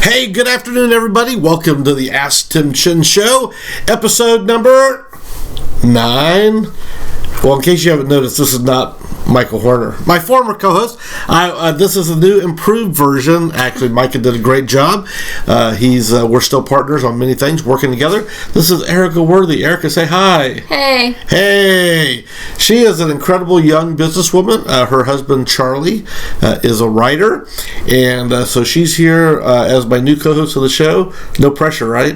Hey, good afternoon, everybody. Welcome to the AskTimChin Show, episode number 9. Well, in case you haven't noticed, this is not Michael Horner, my former co-host. This is a new, improved version. Actually, Micah did a great job. We're still partners on many things, working together. This is Erica Worthy. Erica, say hi. Hey. Hey. She is an incredible young businesswoman. Her husband, Charlie, is a writer. And so she's here as my new co-host of the show. No pressure, right?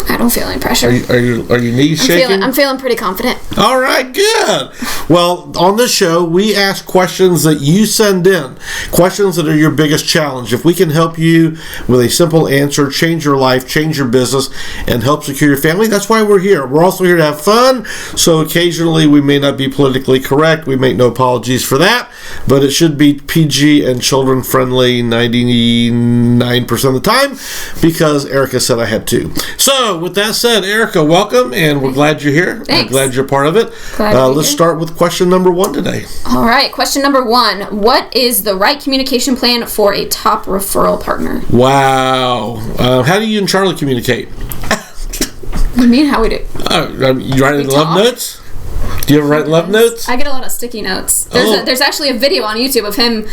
I don't feel any pressure. Are your knees shaking? I'm feeling pretty confident. All right, good. Well, on this show, we ask questions that you send in, questions that are your biggest challenge. If we can help you with a simple answer, change your life, change your business, and help secure your family, that's why we're here. We're also here to have fun, so occasionally we may not be politically correct. We make no apologies for that, but it should be PG and children-friendly 99% of the time, because Erica said I had to. So, with that said, Erica, welcome, and we're glad you're here. Thanks. I'm glad you're part of it. Let's start with question number 1 today. All right, question number 1. What is the right communication plan for a top referral partner? Wow. How do you and Charlie communicate? What do you mean, how we do? You write love notes? Do you ever write love notes? I get a lot of sticky notes. There's actually a video on YouTube of him.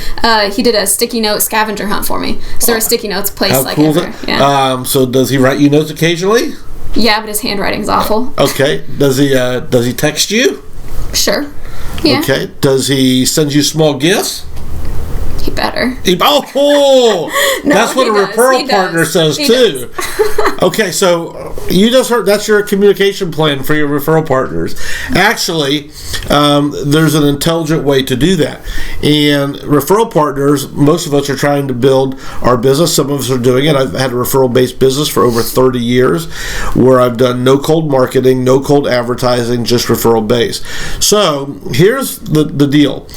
He did a sticky note scavenger hunt for me. So there are sticky notes placed like everywhere. Yeah. So does he write you notes occasionally? Yeah, but his handwriting's awful. Okay. Does he text you? Sure. Yeah. Okay. Does he send you small gifts? He better. No, that's what a referral partner says too. Okay, so you just heard that's your communication plan for your referral partners. Actually, there's an intelligent way to do that. And referral partners, most of us are trying to build our business. Some of us are doing it. I've had a referral-based business for over 30 years where I've done no cold marketing, no cold advertising, just referral-based. So here's the deal.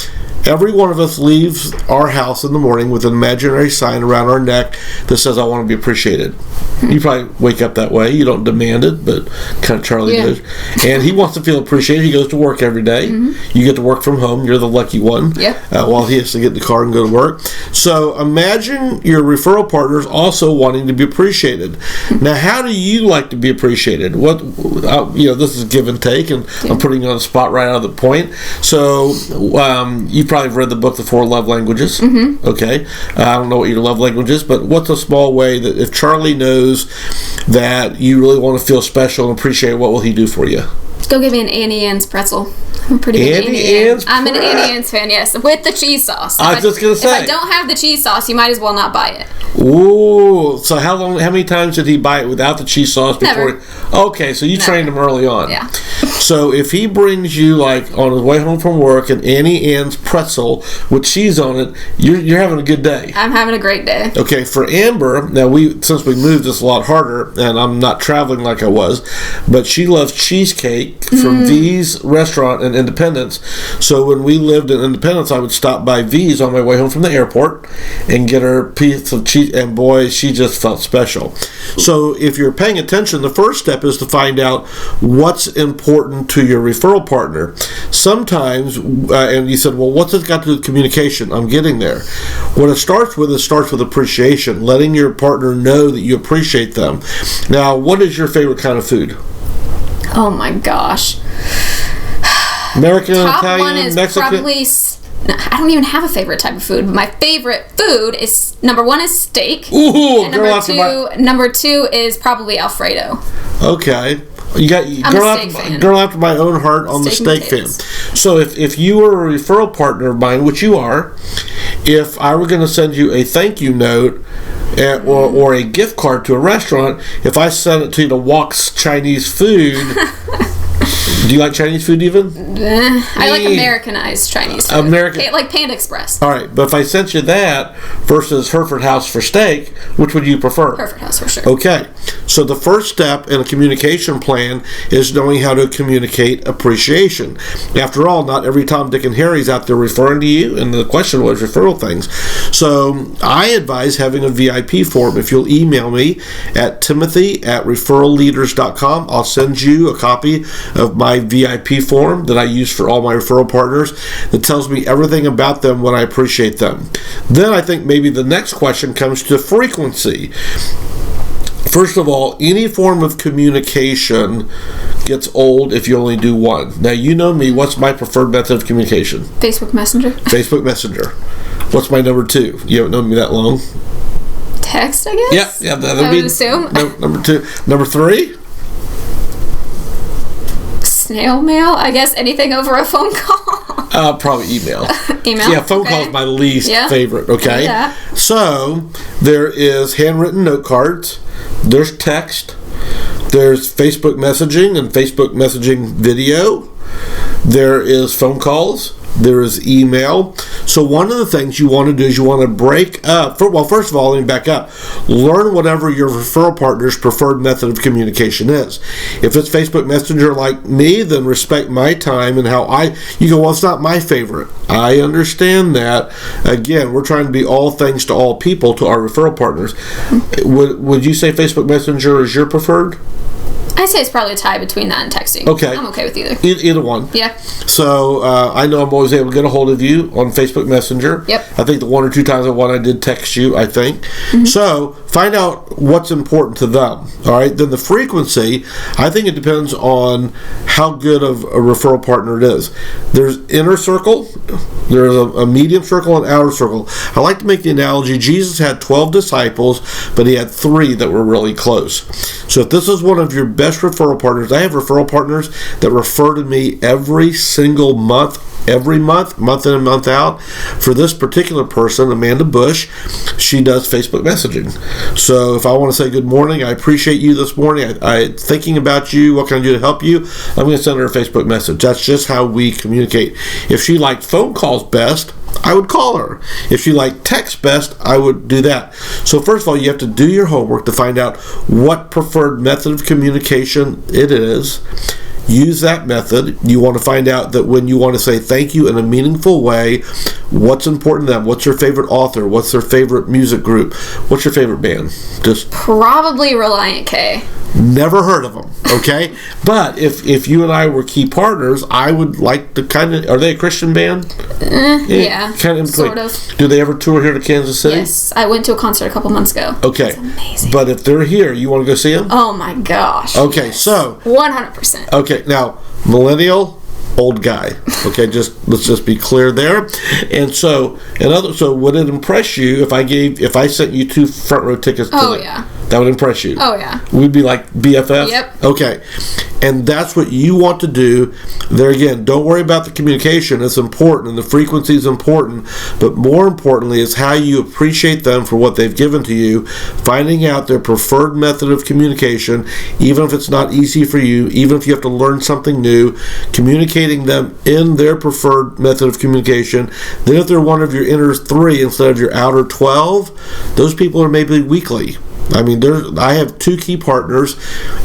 Every one of us leaves our house in the morning with an imaginary sign around our neck that says, I want to be appreciated. You probably wake up that way. You don't demand it, but kind of Charlie does. And he wants to feel appreciated. He goes to work every day. You get to work from home. You're the lucky one. While he has to get in the car and go to work. So imagine your referral partners also wanting to be appreciated. Now, how do you like to be appreciated? This is give and take, and I'm putting you on the spot right out of the point. So you probably have read the book, The 4 Love Languages. Okay. I don't know what your love language is, but what's a small way that if Charlie knows that you really want to feel special and appreciate, what will he do for you? Go give me an Annie Ann's pretzel. I'm pretty big Annie Ann's. I'm an Annie Ann's fan, yes, with the cheese sauce. I was just going to say. If I don't have the cheese sauce, you might as well not buy it. Ooh, so how many times did he buy it without the cheese sauce before? Never. Okay, so you trained him early on. Yeah. So if he brings you, like, on his way home from work, an Annie Ann's pretzel with cheese on it, you're having a good day. I'm having a great day. Okay, for Amber, now since we moved, it's a lot harder, and I'm not traveling like I was, but she loves cheesecake from V's restaurant in Independence. So when we lived in Independence, I would stop by V's on my way home from the airport and get her a piece of cheese, and boy, she just felt special. So if you're paying attention, the first step is to find out what's important to your referral partner. Sometimes, and you said, well, what's it got to do with communication? I'm getting there. What it starts with appreciation, letting your partner know that you appreciate them. Now, what is your favorite kind of food? Oh my gosh. American, Top Italian, one is Mexican? probably... I don't even have a favorite type of food, but my favorite food is, number 1 is steak. Ooh, and number two is probably Alfredo. Okay. I'm a girl after my own heart on the steak fan. So if you were a referral partner of mine, which you are, if I were going to send you a thank you note or a gift card to a restaurant, if I sent it to you to Wok's Chinese food... Do you like Chinese food even? I like Americanized Chinese food. Like Panda Express. All right, but if I sent you that versus Hereford House for steak, which would you prefer? Hereford House for sure. Okay, so the first step in a communication plan is knowing how to communicate appreciation. After all, not every Tom, Dick, and Harry's out there referring to you, and the question was referral things. So I advise having a VIP form. If you'll email me at timothy@referralleaders.com, I'll send you a copy of my my VIP form that I use for all my referral partners that tells me everything about them when I appreciate them. Then I think maybe the next question comes to frequency. First of all, any form of communication gets old if you only do one. Now, you know me. What's my preferred method of communication? Facebook Messenger. Facebook Messenger. What's my number 2? You haven't known me that long. Text, I guess? Yeah. I would assume. Number 2. Number 3? Snail mail? I guess anything over a phone call. Probably email. Email? Yeah, phone call is my least favorite, okay? Yeah. So, there is handwritten note cards. There's text. There's Facebook messaging and Facebook messaging video. There is phone calls. There is email. So one of the things you want to do is you want to break up. First of all, let me back up. Learn whatever your referral partner's preferred method of communication is. If it's Facebook Messenger like me, then respect my time and you go, well, it's not my favorite. I understand that. Again, we're trying to be all things to all people, to our referral partners. Would you say Facebook Messenger is your preferred? I'd say it's probably a tie between that and texting. Okay. I'm okay with either. Either one. Yeah. So, I know I'm always able to get a hold of you on Facebook Messenger. Yep. I think the 1 or 2 times I did text you, I think. Mm-hmm. So, find out what's important to them. All right? Then the frequency, I think it depends on how good of a referral partner it is. There's inner circle, there's a medium circle, and outer circle. I like to make the analogy, Jesus had 12 disciples, but he had 3 that were really close. So, if this is one of your best referral partners, I have referral partners that refer to me every single month, month in and month out. For this particular person, Amanda Bush, she does Facebook messaging. So if I want to say good morning, I appreciate you this morning, I thinking about you, what can I do to help you, I'm going to send her a Facebook message. That's just how we communicate. If she liked phone calls best, I would call her. If she liked text best, I would do that. So first of all, you have to do your homework to find out what preferred method of communication it is. Use that method. You want to find out that when you want to say thank you in a meaningful way, what's important to them? What's their favorite author? What's their favorite music group? What's your favorite band? Just probably Reliant K. Never heard of them, okay? But if you and I were key partners, I would like to are they a Christian band? Yeah, kind of sort of. Do they ever tour here to Kansas City? Yes, I went to a concert a couple months ago. Okay. It's amazing. But if they're here, you want to go see them? Oh my gosh. Okay, yes. So 100%. Okay, now millennial, old guy. Okay, let's just be clear there. And so would it impress you if I sent you 2 front row tickets? Yeah. That would impress you. Oh yeah. We'd be like BFF. Yep. Okay, and that's what you want to do. There again, don't worry about the communication. It's important, and the frequency is important. But more importantly, is how you appreciate them for what they've given to you. Finding out their preferred method of communication, even if it's not easy for you, even if you have to learn something new. Communicating them in their preferred method of communication. Then if they're one of your inner 3 instead of your outer 12, those people are maybe weekly. I mean, I have 2 key partners.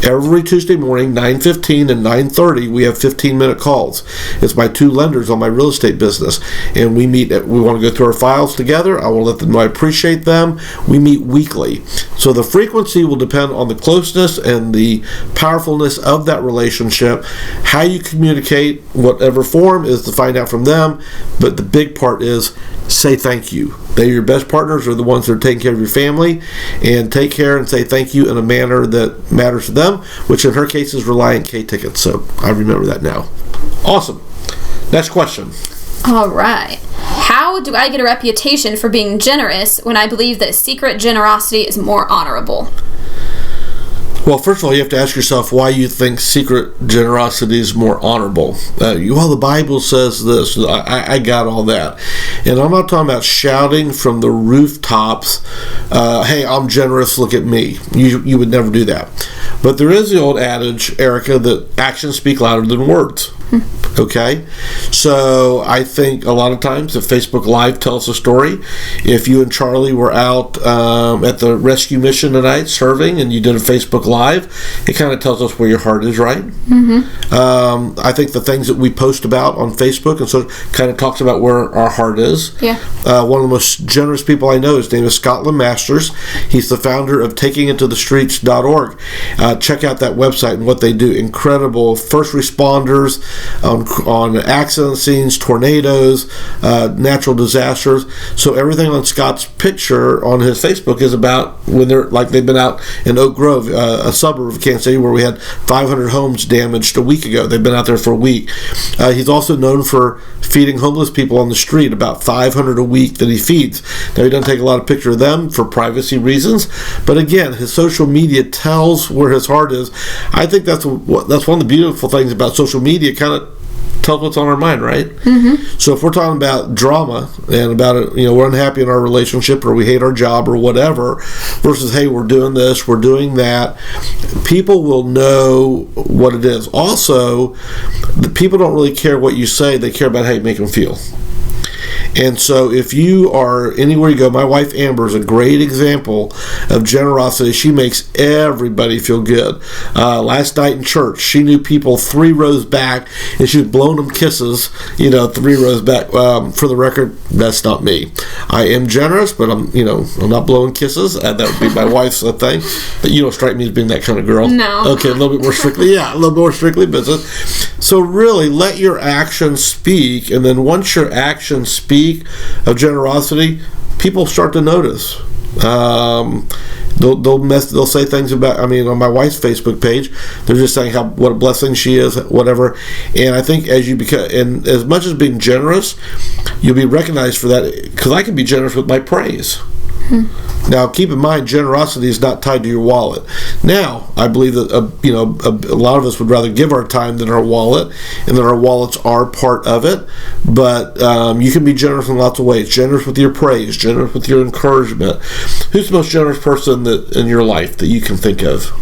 Every Tuesday morning, 9:15 and 9:30, we have 15-minute calls. It's my 2 lenders on my real estate business. And we meet, we want to go through our files together. I will let them know I appreciate them. We meet weekly. So the frequency will depend on the closeness and the powerfulness of that relationship. How you communicate, whatever form, is to find out from them. But the big part is say thank you. They're your best partners, are the ones that are taking care of your family, and take care and say thank you in a manner that matters to them, which in her case is Reliant K tickets. So I remember that now. Awesome. Next question. All right. How do I get a reputation for being generous when I believe that secret generosity is more honorable? Well, first of all, you have to ask yourself why you think secret generosity is more honorable. Well, the Bible says this. I got all that. And I'm not talking about shouting from the rooftops, hey, I'm generous, look at me. You would never do that. But there is the old adage, Erica, that actions speak louder than words. Okay, so I think a lot of times if Facebook Live tells a story, if you and Charlie were out at the rescue mission tonight serving and you did a Facebook Live, it kind of tells us where your heart is, right? Mm-hmm. I think the things that we post about on Facebook and so kind of talks about where our heart is. Yeah. One of the most generous people I know, his name is Scotland Masters. He's the founder of takingittothestreets.org. Check out that website and what they do. Incredible first responders on accident scenes, tornadoes, natural disasters. So everything on Scott's picture on his Facebook is about when they've been out in Oak Grove, a suburb of Kansas City, where we had 500 homes damaged a week ago. They've been out there for a week. He's also known for feeding homeless people on the street, about 500 a week that he feeds. Now, he doesn't take a lot of pictures of them for privacy reasons, but again, his social media tells where his heart is. I think that's one of the beautiful things about social media, kind of tells what's on our mind, right? Mm-hmm. So if we're talking about drama and about it, we're unhappy in our relationship or we hate our job or whatever, versus, hey, we're doing this, we're doing that, people will know what it is. Also, the people don't really care what you say, they care about how you make them feel. And so if you are anywhere you go, my wife Amber is a great example of generosity. She makes everybody feel good. Last night in church, she knew people 3 rows back, and she was blowing them kisses, 3 rows back. For the record, that's not me. I am generous, but I'm not blowing kisses. That would be my wife's thing. But you don't strike me as being that kind of girl. No. Okay, a little bit more strictly business. So really, let your actions speak, and then once your actions speak of generosity, people start to notice. They'll say things about, on my wife's Facebook page, they're just saying what a blessing she is, whatever. And I think as as much as being generous, you'll be recognized for that, because I can be generous with my praise. Now, keep in mind, generosity is not tied to your wallet. Now, I believe that a lot of us would rather give our time than our wallet, and that our wallets are part of it. But you can be generous in lots of ways. Generous with your praise, generous with your encouragement. Who's the most generous person in your life that you can think of?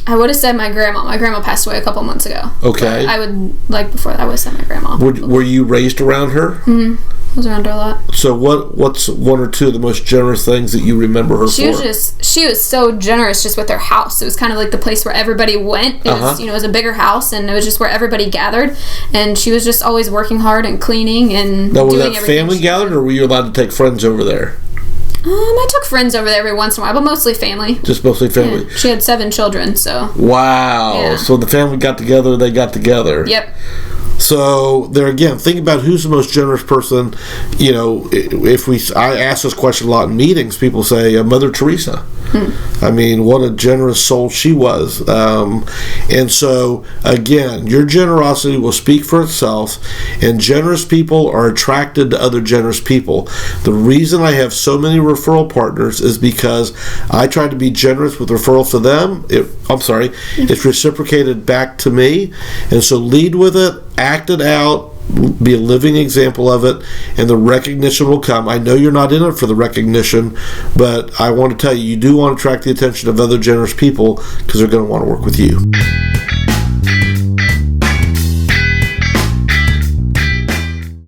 I would have said my grandma. My grandma passed away a couple months ago. Okay. I would, before that, I would have said my grandma. Were you raised around her? Mm-hmm. I was around her a lot. So what's one or two of the most generous things that you remember her for? She was so generous just with her house. It was kind of like the place where everybody went. It was, it was a bigger house, and it was just where everybody gathered. And she was just always working hard and cleaning and doing everything. Now, was that family gathered, or were you allowed to take friends over there? I took friends over there every once in a while, but mostly family. Just mostly family. Yeah. She had 7 children, so. Wow. Yeah. So the family got together, they got together. Yep. So there again, think about who's the most generous person. I ask this question a lot in meetings. People say Mother Teresa. What a generous soul she was. And so again, your generosity will speak for itself, and generous people are attracted to other generous people. The reason I have so many referral partners is because I try to be generous with referrals to them. It's reciprocated back to me, and so lead with it. Act it out, be a living example of it, and the recognition will come. I know you're not in it for the recognition, but I want to tell you, you do want to attract the attention of other generous people, because they're going to want to work with you.